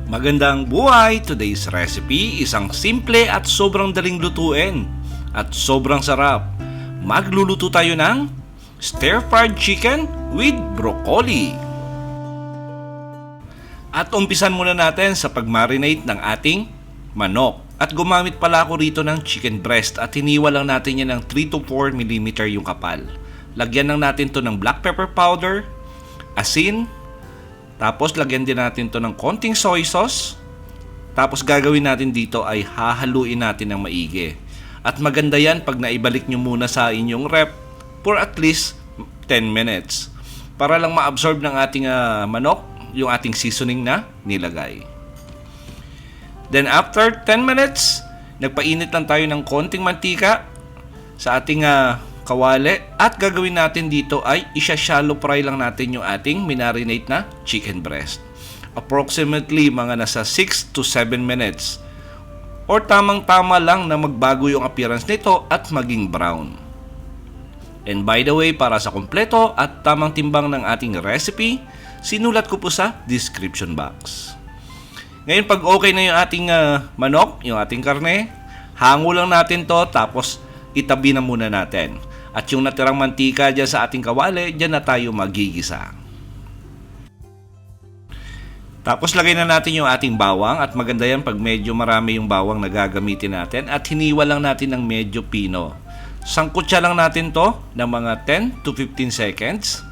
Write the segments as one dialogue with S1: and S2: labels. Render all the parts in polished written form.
S1: Magandang buhay! Today's recipe, isang simple at sobrang daling lutuin at sobrang sarap. Magluluto tayo ng stir-fried chicken with broccoli. At umpisan muna natin sa pag-marinate ng ating manok. At gumamit pala ako rito ng chicken breast at hiniwa lang natin yan ng 3 to 4 mm yung kapal. Lagyan lang natin to ng black pepper powder, asin, tapos lagyan din natin to ng konting soy sauce. Tapos gagawin natin dito ay hahaluin natin ng maigi. At maganda yan pag naibalik nyo muna sa inyong rep for at least 10 minutes. Para lang ma-absorb ng ating manok yung ating seasoning na nilagay. Then after 10 minutes, nagpainit lang tayo ng konting mantika sa ating kawali at gagawin natin dito ay isya-shallow fry lang natin yung ating minarinate na chicken breast. Approximately mga nasa 6 to 7 minutes or tamang-tama lang na magbago yung appearance nito at maging brown. And by the way, para sa kompleto at tamang timbang ng ating recipe, sinulat ko po sa description box. Ngayon pag okay na yung ating manok, yung ating karne, hango lang natin to tapos itabi na muna natin. At yung natirang mantika dyan sa ating kawali, dyan na tayo magigisa. Tapos lagay na natin yung ating bawang at maganda yan pag medyo marami yung bawang na gagamitin natin at hiniwa lang natin ng medyo pino. Sangkutsa lang natin to ng mga 10 to 15 seconds.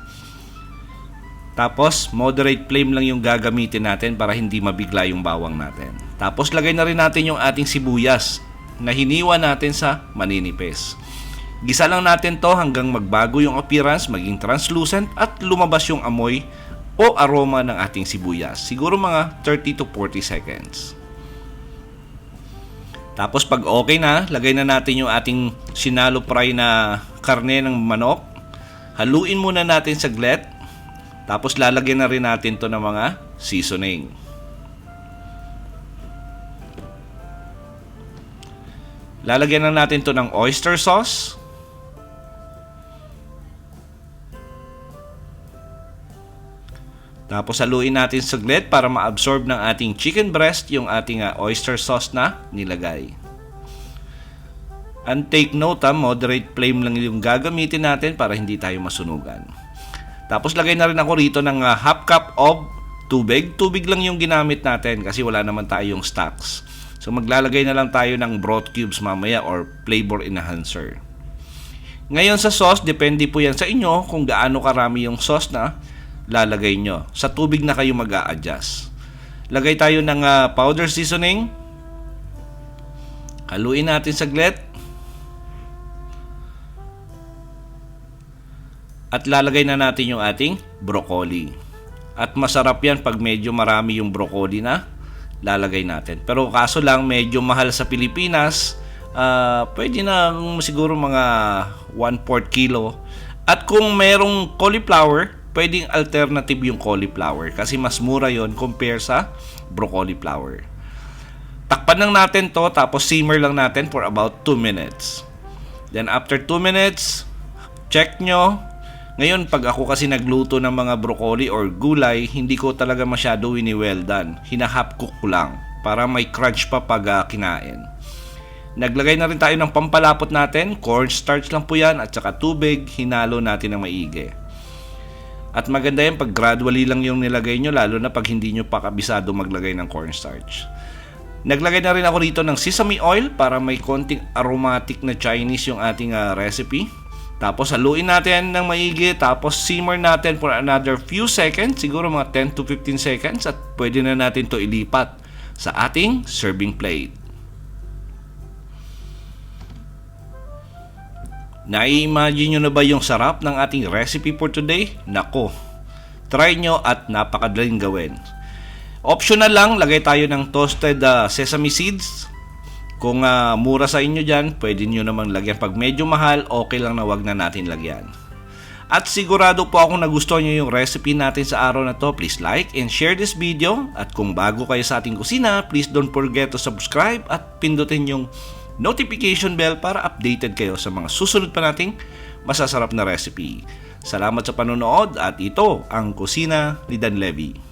S1: Tapos moderate flame lang yung gagamitin natin para hindi mabigla yung bawang natin. Tapos lagay na rin natin yung ating sibuyas na hiniwa natin sa maninipis. Gisa lang natin to hanggang magbago yung appearance, maging translucent at lumabas yung amoy o aroma ng ating sibuyas. Siguro mga 30 to 40 seconds. Tapos pag okay na, lagay na natin yung ating sinalo fry na karne ng manok. Haluin muna natin saglit. Tapos lalagyan na rin natin to ng mga seasoning. Lalagyan na natin to ng oyster sauce. Tapos haluin natin saglit para ma-absorb ng ating chicken breast yung ating oyster sauce na nilagay. And take note, moderate flame lang yung gagamitin natin para hindi tayo masunugan. Tapos lagay na rin ako rito ng half cup of tubig. Tubig lang yung ginamit natin kasi wala naman tayong stocks. So maglalagay na lang tayo ng broth cubes mamaya or flavor enhancer. Ngayon sa sauce, depende po yan sa inyo kung gaano karami yung sauce na lalagay nyo. Sa tubig na kayo mag-a-adjust. Lagay tayo ng powder seasoning. Haluin natin saglit. At lalagay na natin yung ating broccoli. At masarap yan pag medyo marami yung broccoli na lalagay natin. Pero kaso lang medyo mahal sa Pilipinas. Pwede na siguro mga 1/4 kilo. At kung merong cauliflower, pwedeng alternative yung cauliflower kasi mas mura yon compare sa broccoli flower. Takpan lang natin to tapos simmer lang natin for about 2 minutes. Then after 2 minutes, check nyo. Ngayon pag ako kasi nagluto ng mga broccoli or gulay, hindi ko talaga masyado well done. Hina-half cook ko lang para may crunch pa pag kinain. Naglagay na rin tayo ng pampalapot natin, cornstarch lang po yan at saka tubig, hinalo natin ng maigi. At maganda yan pag gradually lang yung nilagay nyo, lalo na pag hindi nyo pa kabisado maglagay ng cornstarch. Naglagay na rin ako rito ng sesame oil para may konting aromatic na Chinese yung ating recipe. Tapos haluin natin ng maigi, tapos simmer natin for another few seconds, siguro mga 10 to 15 seconds at pwede na natin to ilipat sa ating serving plate. Nai-imagine nyo na ba yung sarap ng ating recipe for today? Nako, try nyo at napakadaling gawin. Optional lang, lagay tayo ng toasted sesame seeds. Kung mura sa inyo dyan, pwede nyo namang lagyan. Pag medyo mahal, okay lang na wag na natin lagyan. At sigurado po akong nagustuhan nyo yung recipe natin sa araw na to. Please like and share this video. At kung bago kayo sa ating kusina, please don't forget to subscribe at pindutin yung notification bell para updated kayo sa mga susunod pa nating masasarap na recipe. Salamat sa panonood at ito ang Kusina ni Dan Levy.